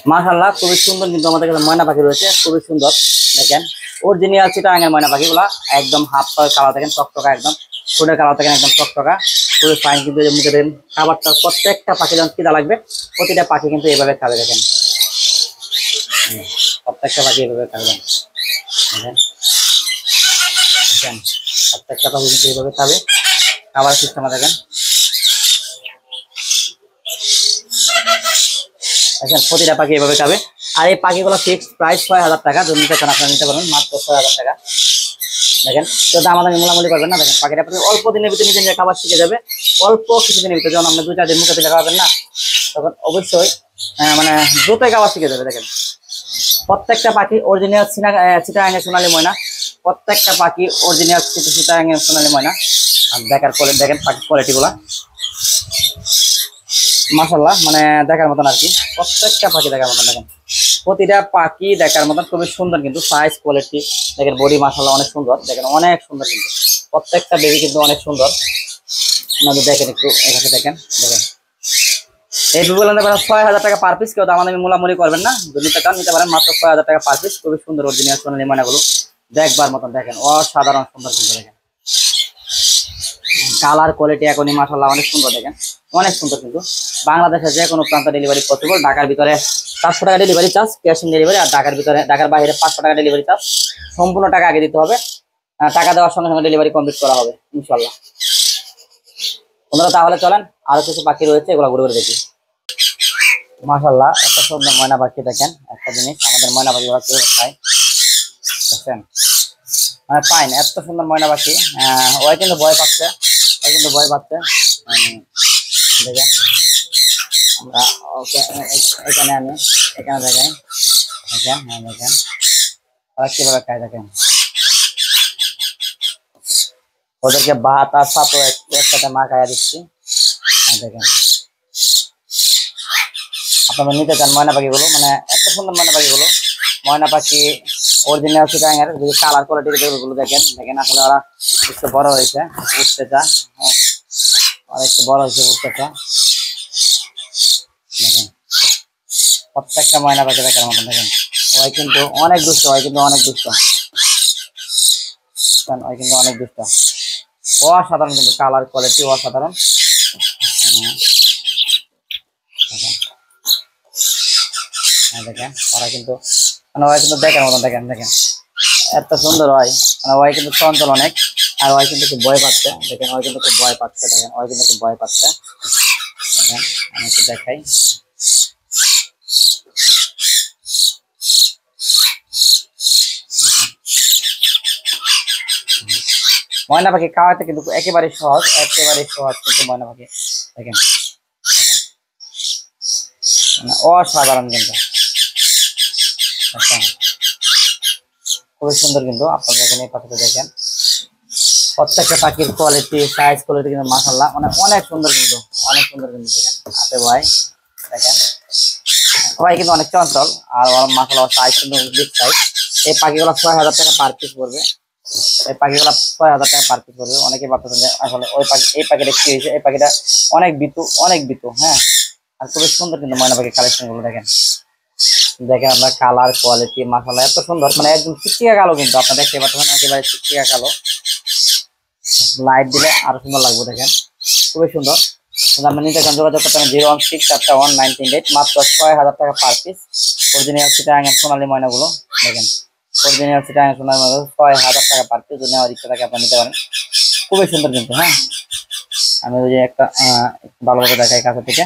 মাশাআল্লাহ খুবই সুন্দর কিন্তু আমাদের কাছে ময়না পাখি রয়েছে, খুবই সুন্দর। দেখেন অরিজিনাল চিটাগাঙের ময়না পাখিগুলা একদম হাফ কালার দেখেন, টকটকা একদম ফুলের কালার দেখেন, একদম টকটকা খুবই ফাইন। কিন্তু এই যে মুখে দেখেন খাবারটা, প্রত্যেকটা পাখি যখন খিদা লাগবে প্রতিটা পাখি কিন্তু এইভাবে খাবে। দেখেন প্রত্যেকটা পাখি এইভাবে খাবেন। দেখেন দেখেন প্রত্যেকটা পাখি কিন্তু এইভাবে খাবে। খাবার সিস্টেম দেখেন, দেখেন প্রতিটা পাখি এইভাবে খাবে। আর এই পাখিগুলো ফিক্সড প্রাইস ৬,০০০ টাকা। যদি নিতে চান আপনারা নিতে পারেন মাত্র ৬,০০০ টাকা। দেখেন তো দামাদামি মোলামুলি করবেন না। দেখেন পাখিটা আপনি অল্প দিনের ভিতরে নিজে নিজে খাবার শিখে যাবে। অল্প কিছুদিনের ভিতরে যখন আপনি ২-৪ দিন মুখে তুলে খাওয়াবেন না, তখন অবশ্যই মানে দ্রুতই খাবার শিখে যাবে। দেখেন প্রত্যেকটা পাখি অরিজিনাল চিটাগাঙের সোনালী ময়না, প্রত্যেকটা পাখি অরিজিনাল চিটাগাঙের সোনালী ময়না। আর দেখার পরে দেখেন পাখির কোয়ালিটি গুলা মাশাআল্লাহ মানে দেখার মতন আর কি। প্রত্যেকটা পাখি দেখার মতন। দেখেন প্রতিটা পাখি দেখার মতন খুবই সুন্দর, কিন্তু সাইজ কোয়ালিটি দেখেন, বডি মাশাআল্লাহ অনেক সুন্দর। দেখেন অনেক সুন্দর, কিন্তু প্রত্যেকটা বেবি কিন্তু অনেক সুন্দর। আপনাদের দেখেন একটু এখানে দেখেন। দেখেন এই বেবিগুলো নিতে পারেন ৬,০০০ টাকা পার পিস। কেউ দামাদামি মোলামুলি করবেন না, যদি নিতে চান নিতে পারেন মাত্র ৬,০০০ টাকা পার পিস। খুবই সুন্দর অরিজিনাল সোনালী ময়নাগুলো দেখবার মতন। দেখেন অসাধারণ সুন্দর কিন্তু। দেখেন কালার কোয়ালিটি এখনই মাশাআল্লাহ অনেক সুন্দর। দেখেন অনেক সুন্দর, কিন্তু বাংলাদেশের যে কোনো প্রান্ত ডেলিভারি পসিবল। ঢাকার ভিতরে ৪০০ টাকা delivery charge, cash on delivery. আর ঢাকার বাইরে ৫০০ টাকা ডেলিভারি চার্জ। সম্পূর্ণ টাকা আগে দিতে হবে, টাকা দেওয়ার সঙ্গে সঙ্গে ডেলিভারি কমপ্লিট করা হবে ইনশাল্লাহ। বন্ধুরা তাহলে চলেন আরো কিছু পাখি রয়েছে, এগুলো ঘুরে ঘুরে দেখি। মাশাআল্লাহ এত সুন্দর ময়না পাখি। দেখেন একটা জিনিস, আমাদের ময়না পাখি কিভাবে খায় দেখছেন, মানে ফাইন এত সুন্দর ময়না পাখি। ওই কিন্তু ভয় পাচ্ছে, ওই কিন্তু ভয় পাচ্ছে। দেখেন আমরা ওকে এখানে আমি এখানে দেখাই। দেখেন দেখেন ওরা কিভাবে খায়। দেখেন ওদেরকে ভাত আর সাথে একসাথে মা খাইয়া দিচ্ছি। দেখেন আপনারা নিতে চান ময়না পাখিগুলো, মানে এত সুন্দর ময়না পাখিগুলো। ময়না পাখি অরিজিনাল চিটাগাঙের যদি কালার কোয়ালিটির গুলো দেখেন। দেখেন আসলে ওরা একটু বড় হয়েছে, উঠতে চা ওরা একটু বড় হয়েছে, উঠতে চা। দেখেন প্রত্যেকটা ময়না পাখি দেখার মতন। দেখেন ওই কিন্তু অনেক দুষ্ট, ওই কিন্তু অনেক দুষ্ট, ওই কিন্তু অনেক দুষ্ট। অসাধারণ কিন্তু কালার কোয়ালিটি অসাধারণ। দেখেন ওরা কিন্তু মানে ওই কিন্তু দেখার মতন। দেখেন দেখেন এত সুন্দর হয়, মানে ওই কিন্তু চঞ্চল অনেক। আর ওই কিন্তু খুব ভয় পাচ্ছে। দেখেন ওই কিন্তু খুব ভয় পাচ্ছে। দেখেন ওই কিন্তু খুব ভয় পাচ্ছে। দেখেন আমি একটু দেখাই। ময়না পাখি খাওয়াতে কিন্তু একেবারে সহজ, একেবারে সহজ কিন্তু ময়না পাখি। দেখেন মানে অসাধারণ কিন্তু। খুবই সুন্দর কিন্তু আপনারা দেখেন এই পাখিটা। দেখেন প্রত্যেকটা পাখির কোয়ালিটি সাইজ কোয়ালিটি কিন্তু মাশাআল্লাহ মানে অনেক সুন্দর, কিন্তু অনেক সুন্দর কিন্তু। দেখেন হাতে ভাই দেখেন ভাই কিন্তু অনেক চঞ্চল। আর মাশাআল্লাহ সাইজ কিন্তু বিগ সাইজ। এই পাখিগুলো ৬,০০০ টাকা পার পিস পড়বে। এই পাখিগুলো ৬,০০০ টাকা পার পিস পড়বে। অনেকে ভাবতেছেন যে আসলে ওই পাখি এই পাখিটা কি হয়েছে। এই পাখিটা অনেক বিতু, অনেক বিতু। হ্যাঁ আর খুবই সুন্দর কিন্তু ময়না পাখির কালেকশন গুলো। দেখেন দেখেন আপনার কালার কোয়ালিটি মাশাআল্লাহ এত সুন্দর, মানে একদম চিকচিকা কালো কিন্তু। আপনারা দেখতে পাচ্ছেন একেবারে চিকচিকা কালো। লাইট দিলে আরো সুন্দর লাগবে। দেখেন খুবই সুন্দর। আপনার নিতে চান যোগাযোগ করতে 016419338 মাত্র ৬,০০০ টাকা পার পিস। অরিজিনাল চিটাগাঙের সোনালী ময়নাগুলো দেখেন, অরিজিনাল চিটাগাঙের সোনালী ময়নাগুলো ৬,০০০ টাকা পার পিস। যদি নেওয়ার ইচ্ছা থাকে আপনার নিতে পারেন। খুবই সুন্দর কিন্তু। হ্যাঁ আমি ওই যে একটা ভালোভাবে দেখাই কাছে থেকে।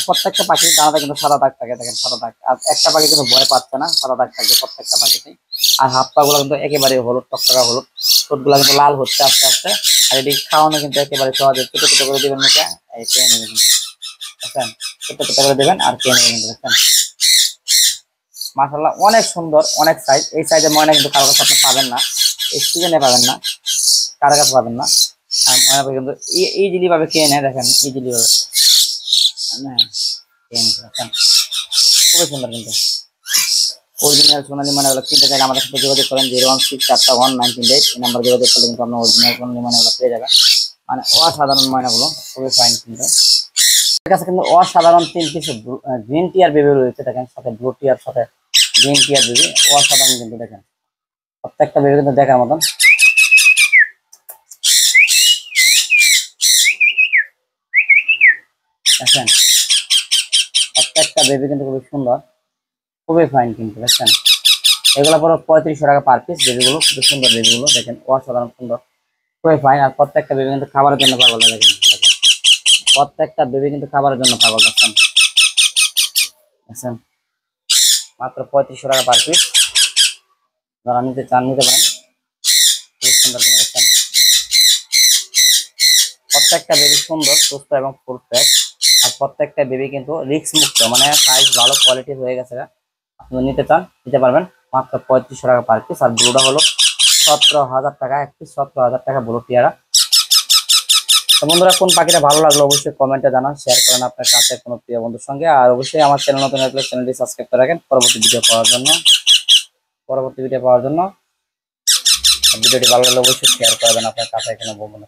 প্রত্যেকটা পাখির ডানাতে কিন্তু সাদা দাগ থাকে। দেখেন সাদা দাগ। আর একটা পাখি কিন্তু ভয় পাচ্ছে না, সাদা দাগ থাকবে প্রত্যেকটা পাখিতেই। আর হাত পা গুলো কিন্তু একেবারে হলুদ, টকটকা হলুদ। ঠোঁট গুলা কিন্তু লাল হচ্ছে আস্তে আস্তে। আর এটি খাওয়ানো কিন্তু একেবারে সহজে। ছোট ছোট করে দেবেন মুখে, এই খেয়ে নেবে কিন্তু। দেখেন ছোট ছোট করে দেবেন আর খেয়ে নেবে কিন্তু। দেখেন মাশাআল্লাহ অনেক সুন্দর, অনেক সাইজ। এই সাইজের ময়না কিন্তু কারো কাছে আপনি পাবেন না, এই সিজনে পাবেন না, কারো কাছে পাবেন না। আর ময়না পাখি কিন্তু ইজিলি ভাবে খেয়ে নেয়। দেখেন ইজিলি ভাবে খুবই সুন্দর কিন্তু। অরিজিনাল সোনালী ময়নাগুলো কিনতে চাইলে আমাদের সাথে যোগাযোগ করেন 016419338 এই নাম্বার যোগাযোগ করলে কিন্তু আপনার অরিজিনাল সোনালী ময়নাগুলো পেয়ে যাবেন। মানে অসাধারণ ময়নাগুলো খুবই ফাইন কিন্তু। কাছে কিন্তু অসাধারণ 3 পিস গ্রিন টিয়ার বেবি রয়েছে, দেখেন সাথে ব্লু টিয়ার সাথে গ্রিন টিয়ার বেবি, অসাধারণ কিন্তু দেখেন প্রত্যেকটা বেবি কিন্তু দেখার মতন। দেখেন প্রত্যেকটা বেবি কিন্তু খুবই সুন্দর, খুবই ফাইন কিন্তু দেখছেন। এগুলো পুরো 3500 টাকা পার পিস, বেবিগুলো খুবই সুন্দর, বেবিগুলো দেখেন অসাধারণ সুন্দর, খুবই ফাইন। আর প্রত্যেকটা বেবি কিন্তু খাবারের জন্য পাগল, দেখেন দেখেন প্রত্যেকটা বেবি কিন্তু খাবারের জন্য পাগল দেখছেন দেখছেন। মাত্র 3500 টাকা পার পিস, যারা নিতে চান নিতে পারেন, খুবই সুন্দর কিন্তু দেখছেন। প্রত্যেকটা বেবি সুন্দর, সুস্থ এবং ফুল ফ্রেশ। আর প্রত্যেকটা বেবি কিন্তু রিস্ক মুক্ত, মানে সাইজ ভালো কোয়ালিটি হয়ে গেছে। আপনি নিতে চান নিতে পারবেন, মাত্র 3500 টাকা পার পিস। আর ব্লুটা হলো 17,000 টাকা এক পিস, 17,000 টাকা ব্লু টিয়ারা। তো বন্ধুরা, কোন পাখিটা ভালো লাগলো অবশ্যই কমেন্টে জানান, শেয়ার করেন আপনার কাছে কোনো প্রিয় বন্ধুর সঙ্গে। আর অবশ্যই আমার চ্যানেল নতুন হলে চ্যানেলটি সাবস্ক্রাইব করে রাখেন পরবর্তী ভিডিও পাওয়ার জন্য। ভিডিওটি ভালো লাগলে অবশ্যই শেয়ার করবেন আপনার কাছে কোনো বন্ধু।